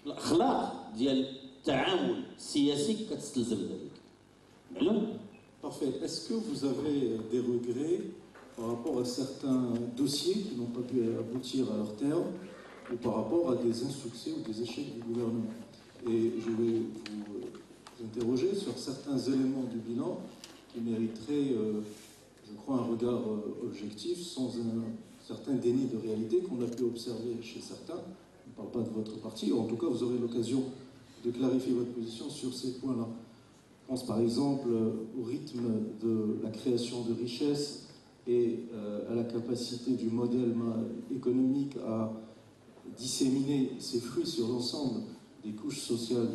الاخلاق ديال التعامل السياسي كتستلزم ذلك. معلوم؟ Parfait. Est-ce que vous avez des regrets par rapport à certains dossiers qui n'ont pas pu aboutir à leur terme ou par rapport à des insuccès ou des échecs du gouvernement? Et je vais vous interroger sur certains éléments du bilan qui mériteraient, je crois, un regard objectif sans un certain déni de réalité qu'on a pu observer chez certains. Je ne parle pas de votre parti, ou en tout cas vous aurez l'occasion de clarifier votre position sur ces points-là. Je pense par exemple au rythme de la création de richesses et à la capacité du modèle économique à disséminer ses fruits sur l'ensemble des couches sociales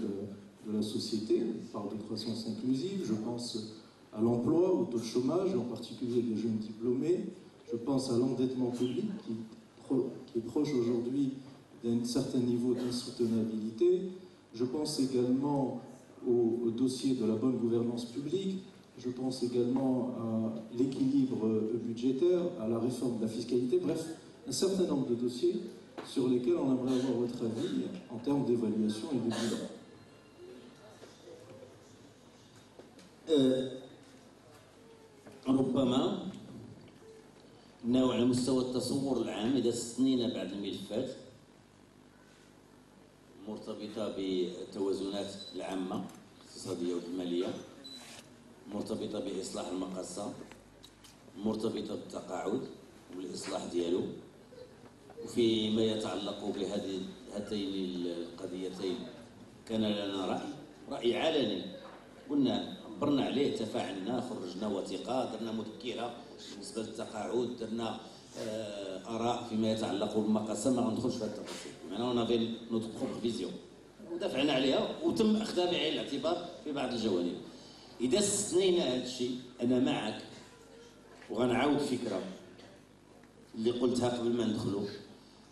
de la société. On parle de croissance inclusive, je pense à l'emploi, au taux de chômage, en particulier des jeunes diplômés. Je pense à l'endettement public qui est proche aujourd'hui d'un certain niveau d'insoutenabilité. Je pense également au dossier de la bonne gouvernance publique. Je pense également à l'équilibre budgétaire, à la réforme de la fiscalité. Bref, un certain nombre de dossiers sur lesquels on aimerait avoir votre avis en termes d'évaluation et de bilan. ربما انه على مستوى التصور العام اذا استثنينا بعض الملفات مرتبطه بالتوازنات العامه الاقتصاديه والماليه، مرتبطه باصلاح المقاصه، مرتبطه بالتقاعد والاصلاح ديالو، وفيما يتعلق بهاتين القضيتين كان لنا راي علني، قلنا عبرنا عليه، تفاعلنا، خرجنا وثيقه، درنا مذكره بالنسبه للتقاعد، درنا اراء فيما يتعلق بالمقاصه، ما غندخلش في هذه التفاصيل، معناها اون نوت بروبر فيزيون ودافعنا عليها وتم اخذها بعين الاعتبار في بعض الجوانب. اذا استثنينا هذا الشيء انا معك، وغنعاود فكره اللي قلتها قبل ما ندخلوا،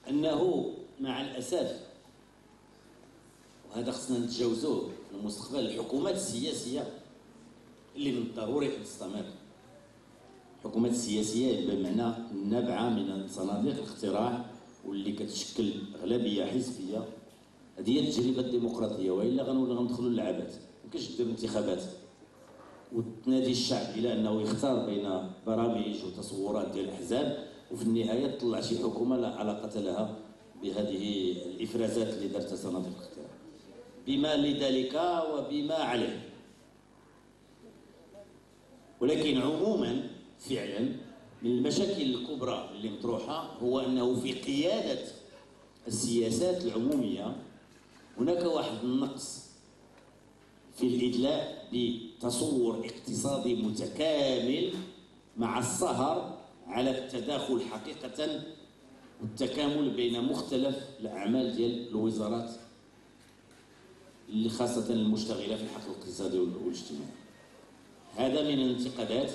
انه مع الاسف وهذا خصنا نتجاوزوه في المستقبل، الحكومات السياسيه اللي من الضروري ان تستمر، الحكومات السياسيه بمعنى النابعه من صناديق الاقتراع واللي كتشكل اغلبيه حزبيه، هذه هي التجربه الديمقراطيه، والا غندخلوا للعبات. ما كاينش دير انتخابات وتنادي الشعب الى انه يختار بين برامج وتصورات ديال الاحزاب، وفي النهايه تطلع شي حكومه لا علاقه لها بهذه الافرازات اللي دارتها صناديق الاقتراع، بما لذلك وبما عليه. ولكن عموما فعلا من المشاكل الكبرى اللي مطروحه هو انه في قياده السياسات العموميه هناك واحد النقص في الادلاء بتصور اقتصادي متكامل مع السهر على التداخل حقيقه والتكامل بين مختلف الاعمال ديال الوزارات اللي خاصه المشتغله في الحقل الاقتصادي والاجتماعي. هذا من الانتقادات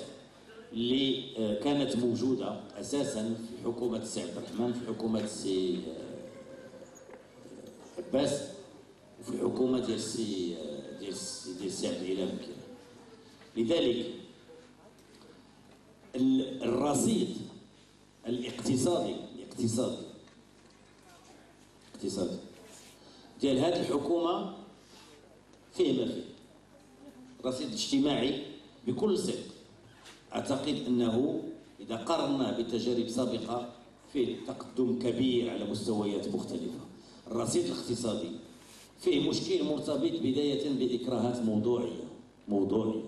اللي كانت موجوده اساسا في حكومه السي عبد الرحمن، في حكومه السي عباس، وفي حكومه ديال السي عبد الاله بكير. لذلك الرصيد الاقتصادي ديال هذه الحكومه فيه ما فيه. رصيد اجتماعي بكل صدق اعتقد انه اذا قارناه بتجارب سابقه فيه تقدم كبير على مستويات مختلفه. الرصيد الاقتصادي فيه مشكل مرتبط بدايه باكراهات موضوعيه.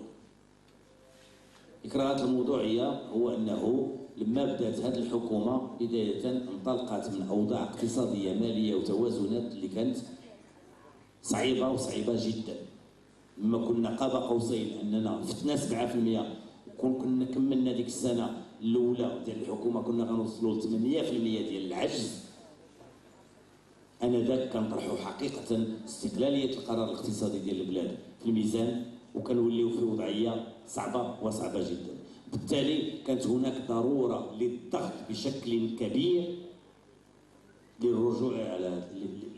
الإكراهات الموضوعيه هو انه لما بدات هذه الحكومه بدايه انطلقت من اوضاع اقتصاديه ماليه وتوازنات اللي كانت صعيبه جدا. لما كنا قاب قوسين اننا فتنا 7% كنا كملنا ديك السنه الاولى ديال الحكومه كنا غنوصلوا ل 8% ديال العجز، انذاك كنطرحوا حقيقه استقلاليه القرار الاقتصادي ديال البلاد في الميزان، وكنوليو في وضعيه صعبه جدا. بالتالي كانت هناك ضروره للضغط بشكل كبير للرجوع على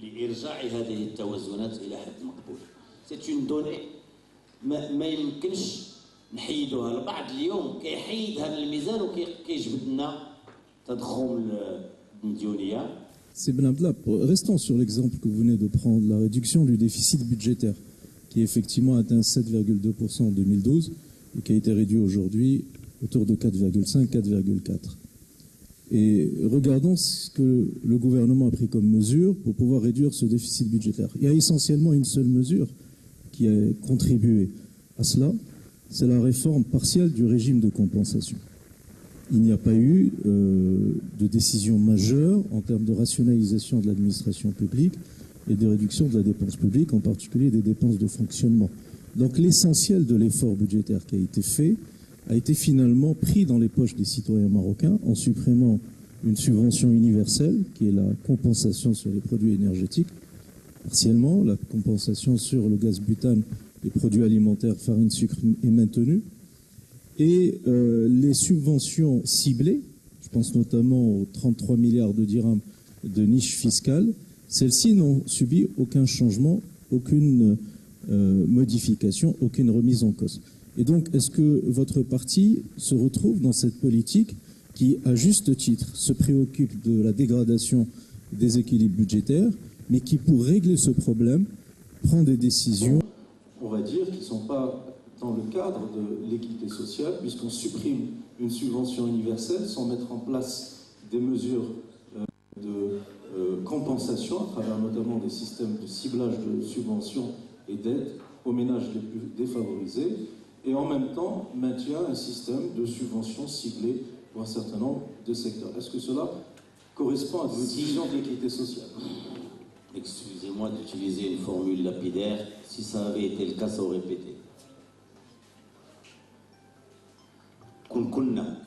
لارجاع هذه التوازنات الى حد مقبول. سي اون دوني ما يمكنش نحيدوها. البعض اليوم كيحيدها من الميزان وكيجبد لنا تضخم المديونيه C'est Benabdallah. Restons sur l'exemple que vous venez de prendre, la réduction du déficit budgétaire, qui effectivement atteint 7,2% en 2012 et qui a été réduit aujourd'hui autour de 4,5, 4,4. Et regardons ce que le gouvernement a pris comme mesure pour pouvoir réduire ce déficit budgétaire. Il y a essentiellement une seule mesure qui a contribué à cela, c'est la réforme partielle du régime de compensation. Il n'y a pas eu de décision majeure en termes de rationalisation de l'administration publique et de réduction de la dépense publique, en particulier des dépenses de fonctionnement. Donc l'essentiel de l'effort budgétaire qui a été fait a été finalement pris dans les poches des citoyens marocains en supprimant une subvention universelle qui est la compensation sur les produits énergétiques, partiellement, la compensation sur le gaz butane, les produits alimentaires, farine, sucre est maintenue, et les subventions ciblées, je pense notamment aux 33 milliards de dirhams de niche fiscale, celles-ci n'ont subi aucun changement, aucune modification, aucune remise en cause. Et donc, est-ce que votre parti se retrouve dans cette politique qui, à juste titre, se préoccupe de la dégradation des équilibres budgétaires, mais qui, pour régler ce problème, prend des décisions, on va dire, qui ne sont pas dans le cadre de l'équité sociale, puisqu'on supprime une subvention universelle sans mettre en place des mesures de compensation, à travers notamment des systèmes de ciblage de subventions et d'aides aux ménages les plus défavorisés, et en même temps maintient un système de subventions ciblées pour un certain nombre de secteurs. Est-ce que cela correspond à votre vision de l'équité sociale? Excusez-moi d'utiliser une formule lapidaire, si ça avait été le cas, ça aurait pété. كنا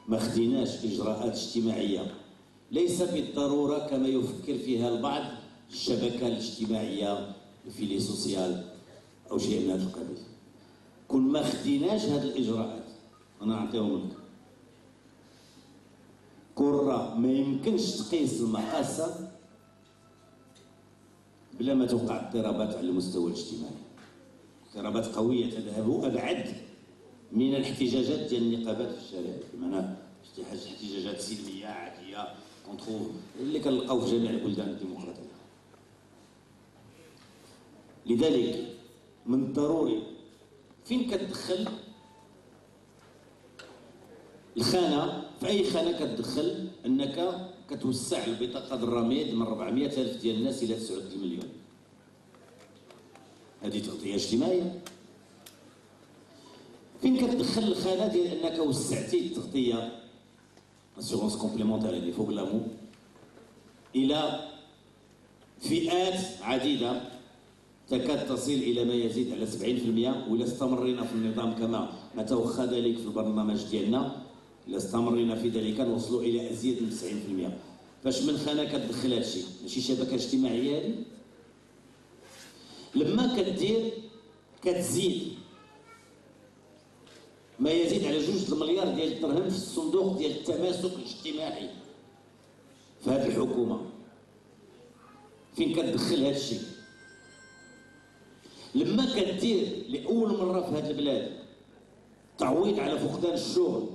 ما خديناش إجراءات اجتماعية ليس بالضرورة كما يفكر فيها البعض الشبكة الاجتماعية الفيلي سوسيال أو شيء من هذا القبيل. كون ما خديناش هذه الإجراءات أنا نعطيهم لك. كرة ما يمكنش تقيس المقاسة بلا ما توقع اضطرابات على المستوى الاجتماعي. اضطرابات قوية تذهب أبعد من الاحتجاجات ديال النقابات في الشارع، بمعنى احتجاجات سلميه عاديه كونترو اللي كنلقاو في جميع البلدان الديمقراطيه. لذلك من الضروري فين كتدخل الخانه، في اي خانه كتدخل انك كتوسع البطاقه الرميد من 400,000 ديال الناس الى 9 مليون. هذه تغطيه اجتماعيه. فين كتدخل الخانه ديال انك وسعتي التغطيه اسيغونس كومبليمونتير اللي فوق لامو الى فئات عديده تكاد تصل الى ما يزيد على 70%، وإلا استمرينا في النظام كما ما توخى ذلك في البرنامج ديالنا، إلا استمرينا في ذلك نوصلوا الى ازيد من 90%. فاش من خانه كتدخل هذا الشيء؟ ماشي شبكه اجتماعيه هذه؟ لما كدير كتزيد ما يزيد على 2 مليار ديال الدرهم في الصندوق ديال التماسك الاجتماعي في هذه الحكومه. فين كتدخل هذا الشيء؟ لما كدير لاول مره في هذه البلاد تعويض على فقدان الشغل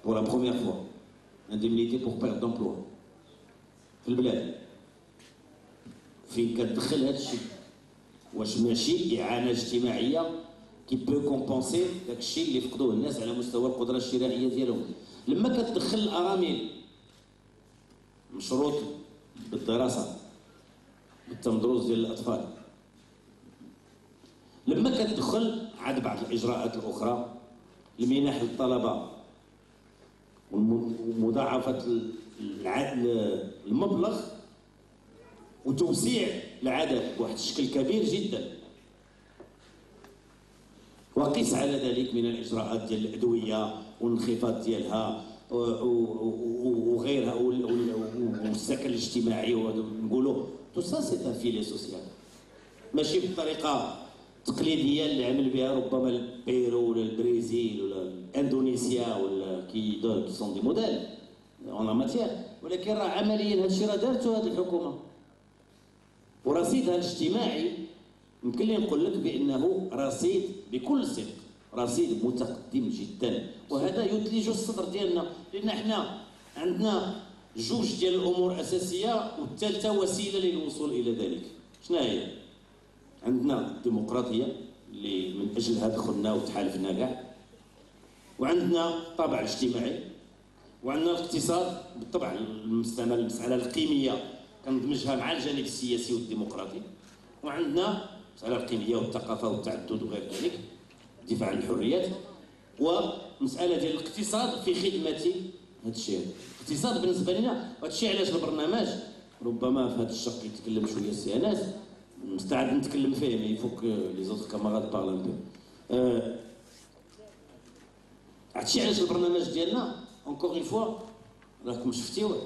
pour la première fois, indemnité pour perte d'emploi في البلاد، فين كتدخل هذا الشيء؟ واش ماشي إعانة اجتماعية كي بو كومبونسي داك الشيء اللي فقدوه الناس على مستوى القدرة الشرائية ديالهم؟ لما كتدخل الأرامل مشروط بالدراسة بالتمدرس ديال الأطفال، لما كتدخل عاد بعض الإجراءات الأخرى، المنح للطلبة ومضاعفة المبلغ وتوسيع العدد بواحد الشكل كبير جدا، وقيس على ذلك من الاجراءات ديال الادويه والانخفاض ديالها وغيرها والسكن الاجتماعي، ونقولوا تو سا سي ان فيلي سوسيال، ماشي بالطريقه التقليديه اللي عمل بها ربما البيرو ولا البرازيل ولا اندونيسيا ولا كي سون دي موديل اون ماتيير، ولكن راه عمليا هذا الشيء راه دارته هذه الحكومه. ورصيدها الاجتماعي يمكن لي نقول لك بانه رصيد بكل صدق رصيد متقدم جدا، وهذا يثلج الصدر ديالنا، لان احنا عندنا جوج ديال الامور اساسيه والثالثه وسيله للوصول الى ذلك. شنو هي؟ عندنا الديمقراطيه اللي من اجلها دخلنا وتحالفنا كاع، وعندنا الطابع الاجتماعي، وعندنا الاقتصاد بالطبع المساله القيميه كندمجها مع الجانب السياسي والديمقراطي، وعندنا المساله القيميه والثقافه والتعدد وغير ذلك، الدفاع عن الحريات، ومساله ديال الاقتصاد في خدمه هذا الشيء. الاقتصاد بالنسبه لنا هذا الشيء علاش البرنامج ربما في هذا الشق يتكلم شويه السي انس، مستعد نتكلم فيه مي يفوك لي زوتر كاماراد بارل ان بو. هادشي علاش البرنامج ديالنا اونكور اون فوا راكم شفتيوه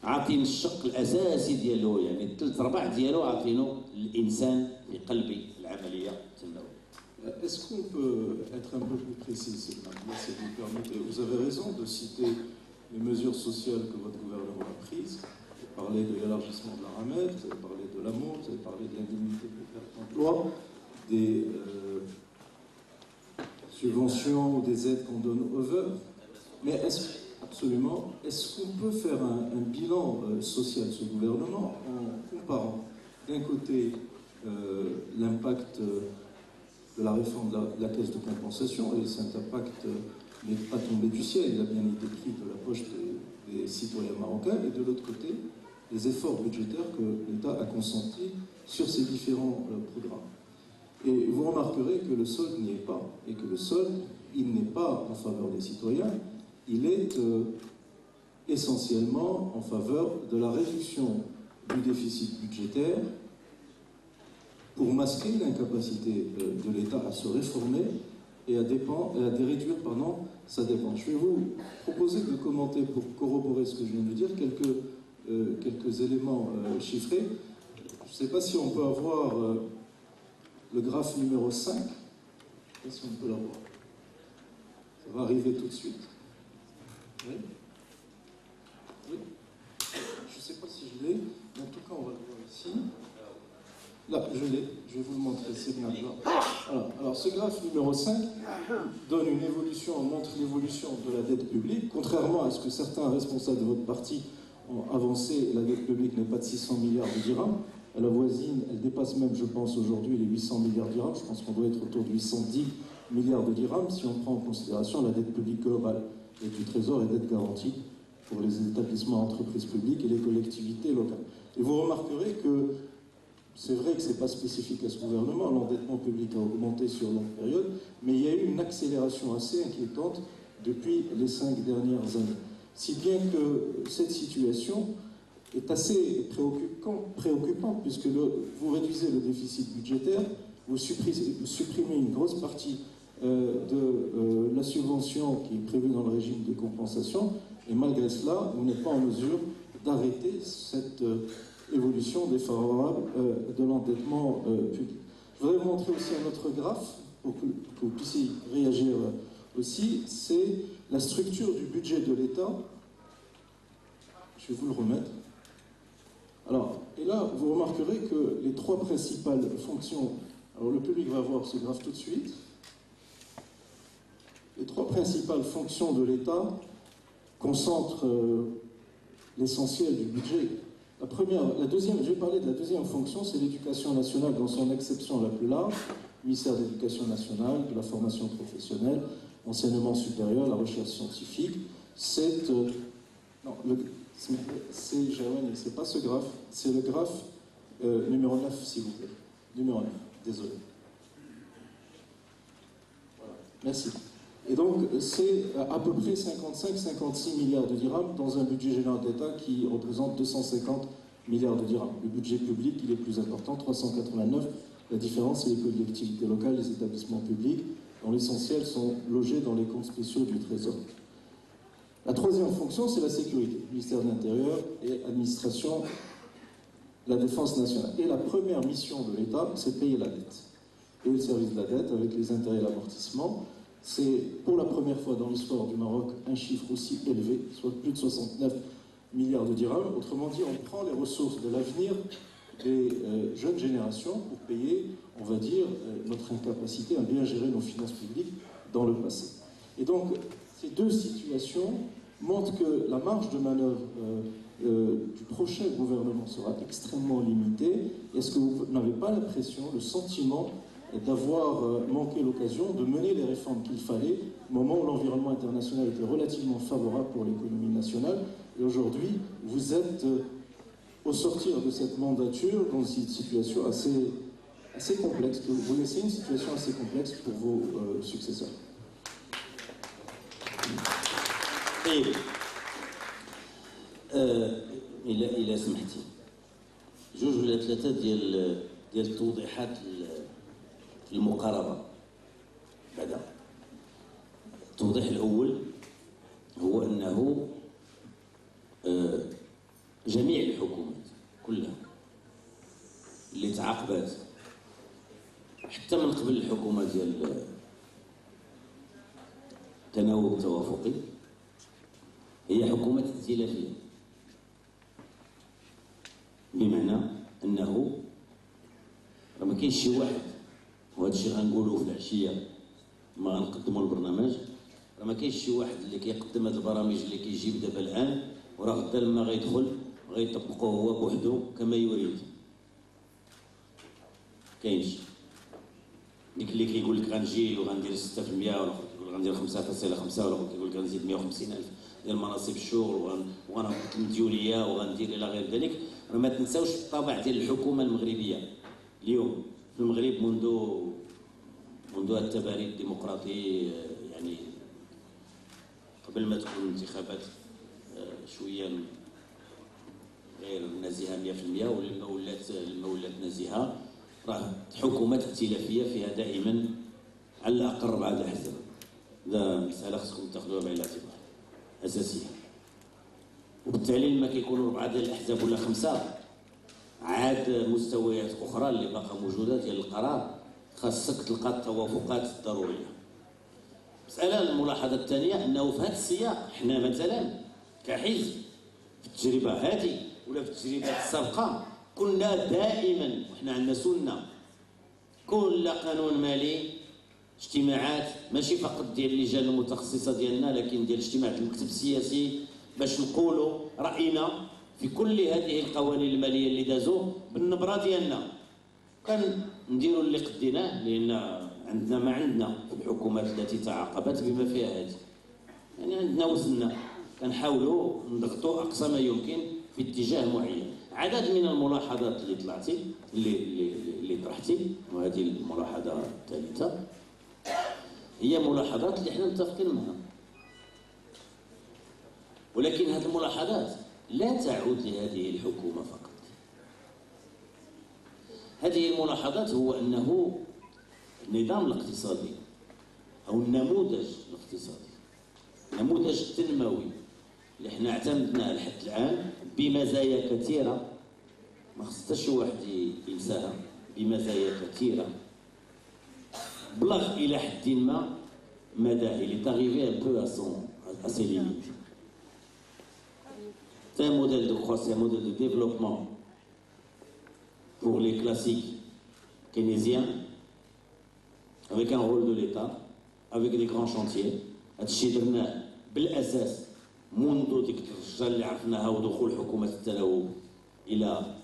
عاطين الشق الاساسي ديالو، يعني الثلث ربع ديالو عاطينو للانسان في قلب العمليه التنمويه. Est-ce qu'on peut être un peu plus précis, si vous permettez? Vous avez raison de citer les mesures sociales que votre gouvernement a prises. Vous avez parlé de l'élargissement de la RAMET, vous avez parlé de l'AMO, vous avez parlé de l'indemnité pour perte d'emploi, des subventions ou des aides qu'on donne aux veuves. Mais est-ce qu'on peut faire un bilan social de ce gouvernement en comparant d'un côté l'impact de la réforme de la caisse de compensation, et cet impact n'est pas tombé du ciel, il a bien été pris de la poche des citoyens marocains, et de l'autre côté, les efforts budgétaires que l'État a consentis sur ces différents programmes. Et vous remarquerez que le solde n'y est pas, et que le solde, il n'est pas en faveur des citoyens, il est essentiellement en faveur de la réduction du déficit budgétaire pour masquer l'incapacité de l'État à se réformer et à réduire sa dépense. Je vais vous proposer de commenter, pour corroborer ce que je viens de dire, quelques éléments chiffrés. Je ne sais pas si on peut avoir le graphe numéro 5. Je ne sais pas si on peut l'avoir. Ça va arriver tout de suite. Oui. Oui. Je ne sais pas si je l'ai, mais en tout cas, on va le voir ici. Là, je l'ai, je vais vous le montrer, c'est bien là. Voilà. Alors, ce graphe numéro 5 donne une évolution, montre l'évolution de la dette publique. Contrairement à ce que certains responsables de votre parti ont avancé, la dette publique n'est pas de 600 milliards de dirhams. Elle avoisine, elle dépasse même, je pense, aujourd'hui les 800 milliards de dirhams. Je pense qu'on doit être autour de 810 milliards de dirhams si on prend en considération la dette publique globale, dette du Trésor et dette garantie pour les établissements, entreprises publiques et les collectivités locales. Et vous remarquerez que c'est vrai que ce n'est pas spécifique à ce gouvernement, l'endettement public a augmenté sur longue période, mais il y a eu une accélération assez inquiétante depuis les 5 dernières années. Si bien que cette situation est assez préoccupante puisque vous réduisez le déficit budgétaire, vous supprimez une grosse partie de la subvention qui est prévue dans le régime de compensation, et malgré cela, vous n'êtes pas en mesure d'arrêter cette évolution défavorable de l'endettement public. Je voudrais vous montrer aussi un autre graphe pour que vous puissiez réagir aussi, c'est la structure du budget de l'État. Je vais vous le remettre. Alors, et là, vous remarquerez que les 3 principales fonctions, alors le public va voir ce graphe tout de suite, les 3 principales fonctions de l'État concentrent l'essentiel du budget. La deuxième, je vais parler de la deuxième fonction, c'est l'éducation nationale dans son acception la plus large, ministère de l'Éducation nationale, de la formation professionnelle, enseignement supérieur, la recherche scientifique. C'est pas ce graphe, c'est le graphe numéro 9, s'il vous plaît. Numéro 9, désolé. Voilà, merci. Et donc, c'est à peu près 55-56 milliards de dirhams dans un budget général d'État qui représente 250 milliards de dirhams. Le budget public, il est plus important, 389. La différence, c'est les collectivités locales, les établissements publics, dont l'essentiel sont logés dans les comptes spéciaux du Trésor. La troisième fonction, c'est la sécurité, ministère de l'Intérieur et administration de la défense nationale. Et la première mission de l'État, c'est payer la dette. Et le service de la dette avec les intérêts et l'amortissement. C'est pour la première fois dans l'histoire du Maroc un chiffre aussi élevé, soit plus de 69 milliards de dirhams. Autrement dit, on prend les ressources de l'avenir des jeunes générations pour payer, on va dire, notre incapacité à bien gérer nos finances publiques dans le passé. Et donc, ces deux situations montre que la marge de manœuvre du prochain gouvernement sera extrêmement limitée. Est-ce que vous n'avez pas l'impression, le sentiment d'avoir manqué l'occasion de mener les réformes qu'il fallait au moment où l'environnement international était relativement favorable pour l'économie nationale, et aujourd'hui vous êtes au sortir de cette mandature dans une situation assez complexe, que vous laissez une situation assez complexe pour vos successeurs. طيب إلا سمحتي جوج ولا ثلاثة ديال التوضيحات المقاربة. بعدا التوضيح الأول هو أنه جميع الحكومات كلها اللي تعاقبات حتى من قبل الحكومة ديال التناوب التوافقي هي حكومة ائتلافية، بمعنى أنه راه ما كاينش شي واحد، وهذا الشيء غنقولوه في العشية ما غنقدموا البرنامج، راه ما كاينش شي واحد اللي كيقدم هاد البرامج اللي كيجيب دابا الآن وراه غدا لما غيدخل غيطبقوه هو بوحدو كما يريد. كاينش ديك اللي كيقول لك غنجي وغندير 6% ولا غندير 5.5 ولا كيقول لك غنزيد 150,000 ديال مناصب الشغل وغنهبط المديونيه وغندير الى غير ذلك. راه ما تنساوش الطابع ديال الحكومه المغربيه اليوم في المغرب منذ التباريد الديمقراطي، يعني قبل ما تكون الانتخابات شويه غير نزيهه 100% ولما ولات نزيهه، راه حكومات ائتلافيه فيها دائما على الاقل 4 الاحزاب. هذا مساله خصكم تاخذوها بعين الاعتبار اساسيه، وبالتالي لما كيكونوا 4 ديال الاحزاب ولا 5 عاد مستويات اخرى اللي باقا موجوده ديال القرار خاصك تلقى التوافقات الضروريه. مساله الملاحظه الثانيه انه في هذا السياق حنا مثلا كحزب في التجربه هذه ولا في التجربات السابقه كنا دائما وحنا عندنا سنه كل قانون مالي اجتماعات ماشي فقط ديال اللجان المتخصصه ديالنا لكن ديال اجتماعات المكتب السياسي باش نقولوا راينا في كل هذه القوانين الماليه اللي دازوا بالنبره ديالنا. كان نديروا اللي قديناه لان عندنا ما عندنا في الحكومات التي تعاقبت بما فيها هذه، يعني عندنا وزننا كنحاولوا نضغطوا اقصى ما يمكن في اتجاه معين. عدد من الملاحظات اللي طلعتي اللي طرحتي، وهذه الملاحظه الثالثه هي ملاحظات اللي احنا متفقين معها، ولكن هذه الملاحظات لا تعود لهذه الحكومه فقط. هذه الملاحظات هو انه النظام الاقتصادي او النموذج الاقتصادي، النموذج التنموي اللي احنا اعتمدناه لحد الان بمزايا كثيره ما خص شي واحد ينساها، بمزايا كثيره بلغ الى حد ما مدى il est arrivé un peu à ses limites. C'est un modèle de croissance, un modèle de développement pour les classiques keynésiens, avec un rôle de l'État, avec des grands chantiers. هادشي درناه بالاساس منذ ديك الرجال اللي عرفناها ودخول حكومه التناوب الى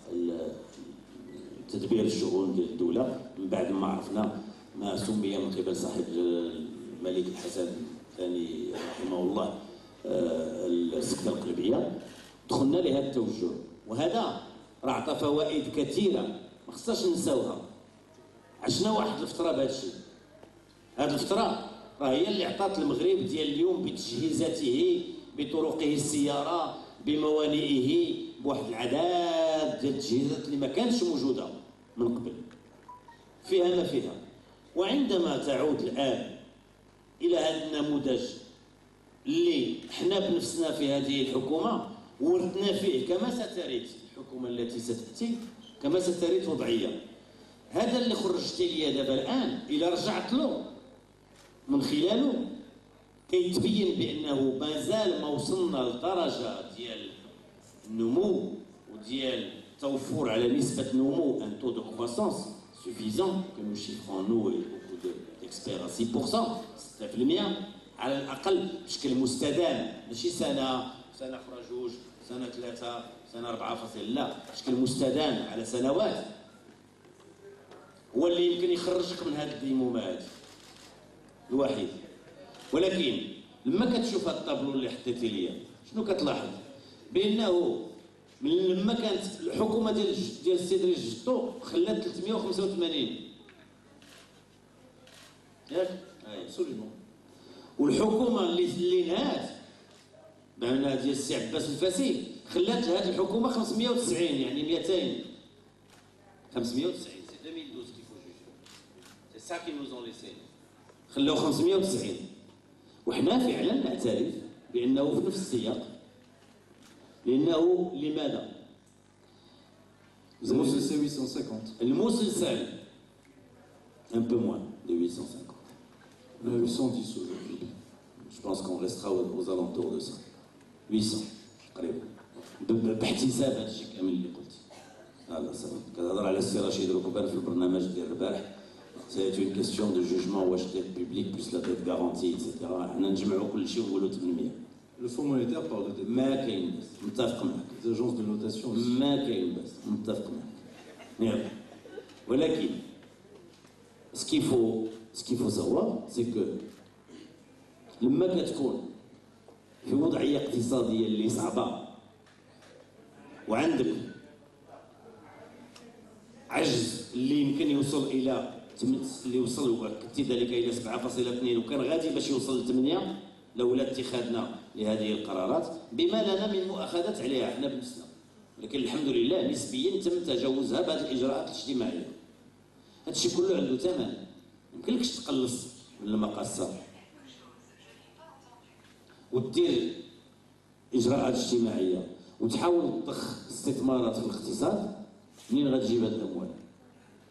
تدبير الشؤون ديال الدوله، من بعد ما عرفنا ما سمي من قبل صاحب الملك الحسن الثاني رحمه الله السكته القلبيه، دخلنا لهذا التوجه، وهذا راه عطى فوائد كثيره ما خصناش نساوها. عشنا واحد الفتره بهذا الشيء، هذه الفتره راه هي اللي عطات المغرب ديال اليوم بتجهيزاته بطرقه السياره بموانئه بواحد العداد ديال التجهيزات اللي ما كانتش موجوده من قبل، فيها ما فيها. وعندما تعود الان الى هذا النموذج اللي حنا بنفسنا في هذه الحكومه ورثنا فيه كما ستريد الحكومه التي ستاتي كما ستريد وضعيه، هذا اللي خرجتي لي دابا الان الى رجعت له من خلاله كيتبين بانه مازال ما وصلنا لدرجه ديال النمو وديال التوفر على نسبه نمو ان تو دو كروسانس suffisant que nous chiffrons nous et beaucoup d'experts à 6%، 6%، على الاقل بشكل مستدام، ماشي سنه اخرى جوج، سنه ثلاثه، سنه 4 لا، بشكل مستدام على سنوات، هو اللي يمكن يخرجك من هذه الديمومه هذه الوحيد. ولكن لما كتشوف هذا الطابلو اللي حطيتي ليا، شنو كتلاحظ؟ بانه من لما كانت الحكومه ديال السيد رئيس جدو خلات 385 ياك؟ Absolument. والحكومه اللي نهات بانها ديال السي عباس الفاسي خلات هذه الحكومه 590، يعني 200. 590 سي 2012 qu'il faut juger. C'est ça qu'ils nous ont laissé. خلاو 590. وحنا فعلا نعترف بانه في نفس السياق. لانه لماذا؟ Vous avez laissé 850. المسلسل un peu moins de 850. 810 aujourd'hui. Je pense qu'on restera aux alentours de ça. 800 تقريبا باحتساب هذا الشيء كامل اللي قلت. هذا صافي كنهضر على السي رشيد ركبان في البرنامج ديال البارح. C'est une question de jugement واش dette publique plus la dette garantie etc. حنا نجمعوا كل شيء ونقولوا 800. Le Fonds monétaire parle de dette. ما كاين بس متفق معك. Les agences de notation aussi. ما كاين بس متفق معك. نعم. ولكن ce qu'il faut savoir c'est que لما كتكون في وضعيه اقتصاديه اللي صعبه وعندك عجز اللي يمكن يوصل الى اللي وصل وكنت ذلك الى 7.2 وكان غادي باش يوصل ل 8 لولا اتخاذنا لهذه القرارات بما لنا من مؤاخذات عليها احنا بنفسنا، لكن الحمد لله نسبيا تم تجاوزها بهذه الاجراءات الاجتماعيه. هذا الشيء كله عنده ثمن، ما يمكنلكش تقلص من المقاصه ودير اجراءات اجتماعيه وتحاول تضخ استثمارات في الاقتصاد. منين غتجيب هذه الاموال؟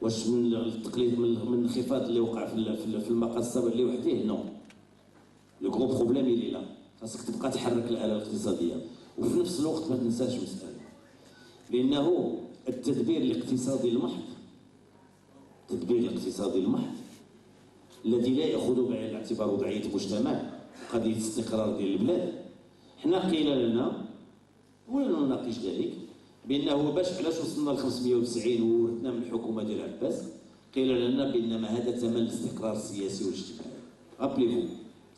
واش من التقليد من الانخفاض اللي وقع في المقاصه اللي وحده؟ نو. لو غرو بروبليم اللي لا، خاصك تبقى تحرك الاله الاقتصاديه، وفي نفس الوقت ما تنساش مساله بانه التدبير الاقتصادي المحض، التدبير الاقتصادي المحض الذي لا ياخذ بعين الاعتبار وضعيه المجتمع قضيه الاستقرار ديال البلاد. حنا قيل لنا ولا نناقش ذلك بانه باش علاش وصلنا ل 590 وورثنا من الحكومه ديال عباس، قيل لنا بانما هذا ثمن الاستقرار السياسي والاجتماعي. رابليفو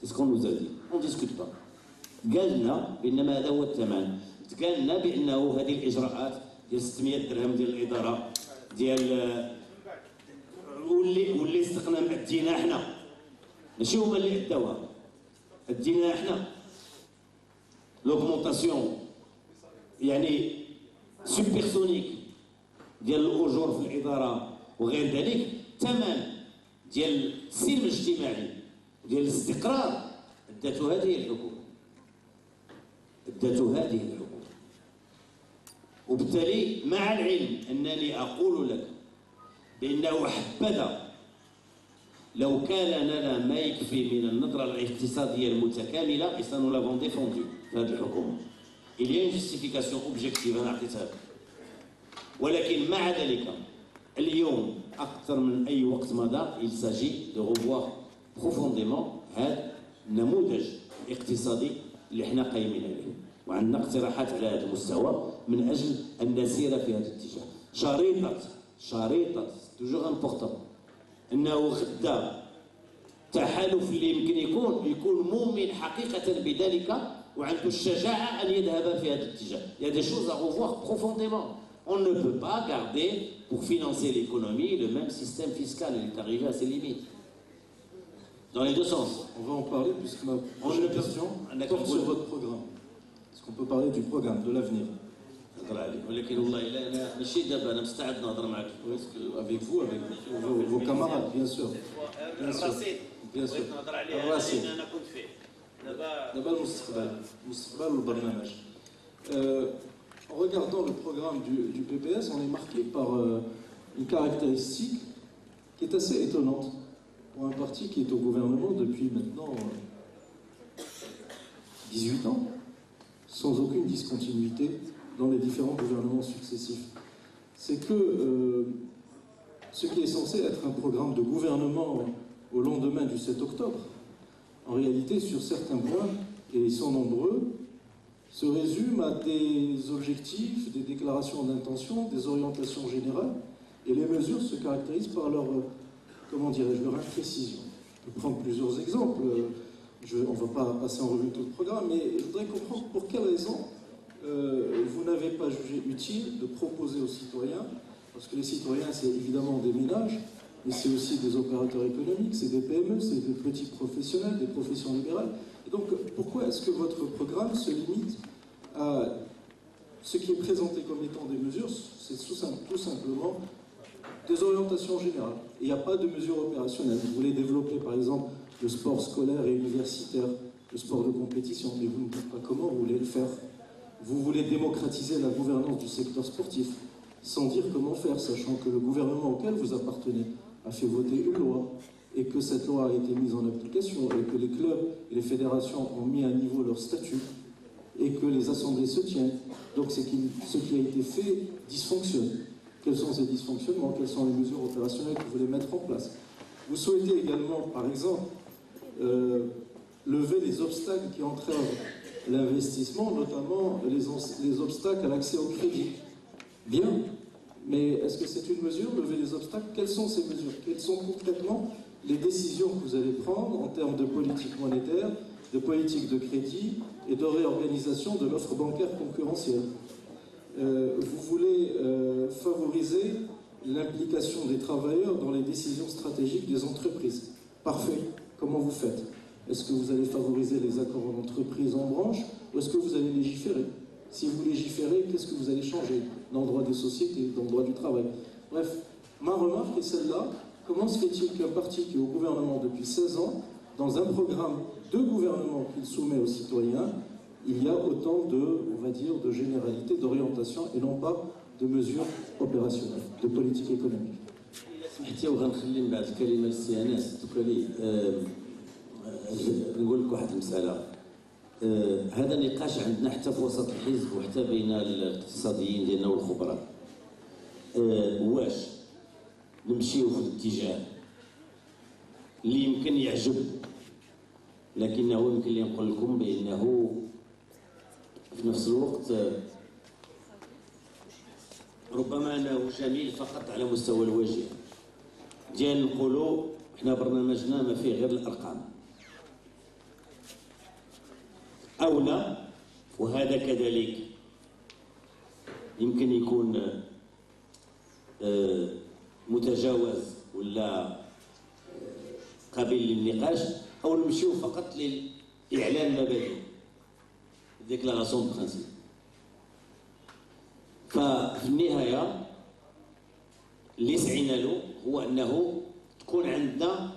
سي سكون نوز ادي اون ديسكوت با. قال لنا بانما هذا هو الثمن، قال لنا بانه هذه الاجراءات ديال 600 درهم ديال الاداره ديال واللي استقنا ادينا حنا، ماشي هما اللي اداوها، ادينا حنا لوغمونطاسيون يعني سوبرسونيك ديال الاجور في الاداره وغير ذلك. ثمن ديال السلم الاجتماعي ديال الاستقرار ادته هذه الحكومه، ادته هذه الحكومه. وبالتالي مع العلم انني اقول لك بانه حبذا لو كان لنا ما يكفي من النظره الاقتصاديه المتكامله، et ça nous l'avons défendu في هذه الحكومه. Il y a une justification objective انا عطيتها لك. ولكن مع ذلك اليوم اكثر من اي وقت مضى il s'agit de revoir profondément هذا النموذج الاقتصادي اللي احنا قايمين عليه، وعندنا اقتراحات على هذا المستوى من اجل ان نسير في هذا الاتجاه. شريطه توجور امبورطون انه غدا تحالف اللي يمكن يكون مؤمن حقيقه بذلك وعنده الشجاعه ان يذهب في هذا الاتجاه. Il y a des choses à revoir profondément. On ne peut pas garder pour financer l'économie le même système fiscal. Il est arrivé à ses limites. Dans les deux sens. On va en parler puisque ma prochaine question porte sur votre programme. Est-ce qu'on peut parler du programme, de l'avenir? ولكن والله لا انا ماشي دابا انا مستعد نهضر معك Avec vous, avec vos camarades, bien sûr. الرصيد Bien sûr. بغيت نهضر عليها لان انا كنت فيه دابا المستقبل والبرنامج. En regardant le programme du PPS, on est marqué par une caractéristique qui est assez étonnante pour un parti qui est au gouvernement depuis maintenant 18 ans, sans aucune discontinuité dans les différents gouvernements successifs. C'est que ce qui est censé être un programme de gouvernement au lendemain du 7 octobre en réalité, sur certains points, et ils sont nombreux, se résument à des objectifs, des déclarations d'intention, des orientations générales, et les mesures se caractérisent par leur, comment dirais-je, leur imprécision. Je vais prendre plusieurs exemples. On ne va pas passer en revue tout le programme, mais je voudrais comprendre pour quelles raisons vous n'avez pas jugé utile de proposer aux citoyens, parce que les citoyens, c'est évidemment des ménages, mais c'est aussi des opérateurs économiques, c'est des PME, c'est des petits professionnels, des professions libérales. Et donc, pourquoi est-ce que votre programme se limite à ce qui est présenté comme étant des mesures? C'est tout simplement des orientations générales. Et il n'y a pas de mesures opérationnelles. Vous voulez développer, par exemple, le sport scolaire et universitaire, le sport de compétition, mais vous ne dites pas comment vous voulez le faire. Vous voulez démocratiser la gouvernance du secteur sportif, sans dire comment faire, sachant que le gouvernement auquel vous appartenez a fait voter une loi, et que cette loi a été mise en application, et que les clubs et les fédérations ont mis à niveau leur statut, et que les assemblées se tiennent. Donc ce qui a été fait dysfonctionne. Quels sont ces dysfonctionnements? Quelles sont les mesures opérationnelles que vous voulez mettre en place? Vous souhaitez également, par exemple, lever les obstacles qui entravent l'investissement, notamment les obstacles à l'accès au crédit. Bien, mais est-ce que c'est une mesure, lever les obstacles? Quelles sont ces mesures? Quelles sont concrètement les décisions que vous allez prendre en termes de politique monétaire, de politique de crédit et de réorganisation de l'offre bancaire concurrentielle? Vous voulez favoriser l'implication des travailleurs dans les décisions stratégiques des entreprises. Parfait. Comment vous faites? Est-ce que vous allez favoriser les accords en entreprise en branche ou est-ce que vous allez légiférer? Si vous légiférez, qu'est-ce que vous allez changer dans le droit des sociétés, dans le droit du travail? Bref, ma remarque est celle-là. Comment se fait-il qu'un parti qui est au gouvernement depuis 16 ans, dans un programme de gouvernement qu'il soumet aux citoyens, il y a autant de, on va dire, de généralité, d'orientation et non pas de mesures opérationnelles, de politique économique. سمحتي وغنخلي من بعد الكلمه للسي انس تقولي نقول لك واحد المساله. هذا نقاش عندنا حتى في وسط الحزب وحتى بين الاقتصاديين ديالنا والخبراء. واش نمشيو في الاتجاه اللي يمكن يعجب، لكنه يمكن لي نقول لكم بانه في نفس الوقت ربما انه جميل فقط على مستوى الوجه ديال نقولوا احنا برنامجنا ما فيه غير الارقام او لا، وهذا كذلك يمكن يكون متجاوز ولا قابل للنقاش، او نمشيو فقط لاعلان مبادئ ديكلاراسيون دو برانسيب. ففي النهايه اللي سعينا له هو انه تكون عندنا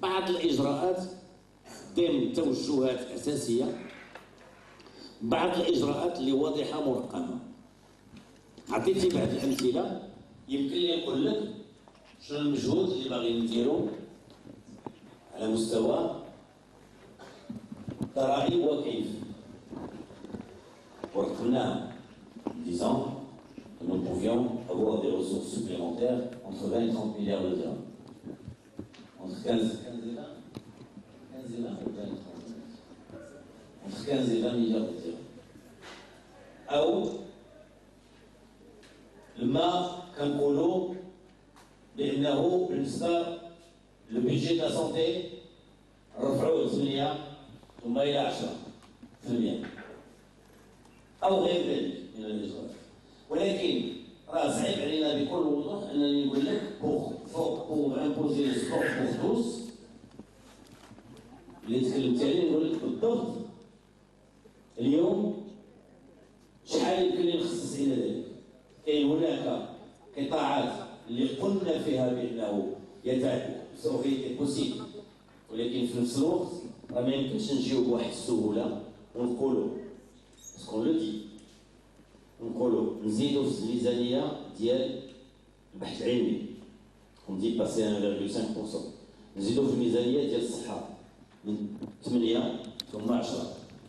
بعض الاجراءات ضمن توجهات اساسيه، بعض الاجراءات اللي واضحه مرقمه. عطيتي بعض الامثله، يمكن لي نقول لك شنو المجهود اللي باغي نديرو على مستوى الضرائب وكيف ورقمناه disant que nous pouvions avoir des ressources supplémentaires entre 20 et 30 milliards de dirhams. Entre 15 et 20 entre 15 et 20 milliards de dirhams. أو لما كنقولوا بأنه بالنسبة للبيجي تاع سونتي رفعوه 8 ثم إلى 10% أو غير ذلك من الإجراءات. ولكن راه صعيب علينا بكل وضوح أنني نقول لك pour imposer le sport pour tous اللي تكلمت عليه نقول لك بالضبط اليوم شحال يمكن لي نخصص إلى ذلك. كاين هناك قطاعات اللي قلنا فيها بأنه سوغي بوسيبل، ولكن في نفس الوقت راه ما يمكنش نجيو بواحد السهولة ونقولوا باسكو لو دي نقولوا نزيدوا في الميزانية ديال البحث العلمي ندي باسي 1.5%، نزيدوا في الميزانية ديال الصحة من 8 ثم 10،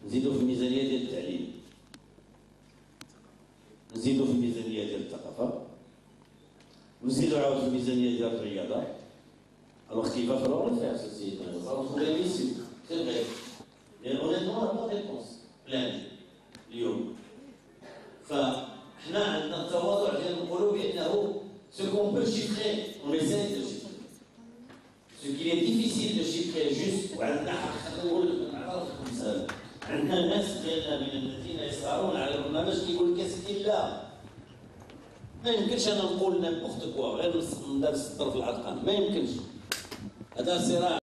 نزيدوا في الميزانية ديال التعليم، نزيدوا في الميزانية ديال الثقافة، نزيدوا عاود في الميزانية ديال الرياضة. Alors qu'il va falloir le faire, ceci. Il va falloir trouver l'issue. سي فري. اونيتمون با ريبونس بلان اليوم. فاحنا عندنا التواضع ديال نقولوا بانه ce qu'on peut chiffrer, on essaie de chiffrer. Ce qu'il est difficile de chiffrer juste, وعندنا حقيقة نقول نعرفكم مثال. عندنا ناس ديالنا من الذين يسهرون على البرنامج كيقول لك اسيدي لا ما يمكنش انا نقول نيمبورت كوا غير ندير السطر في الارقام، ما يمكنش. هذا صراع.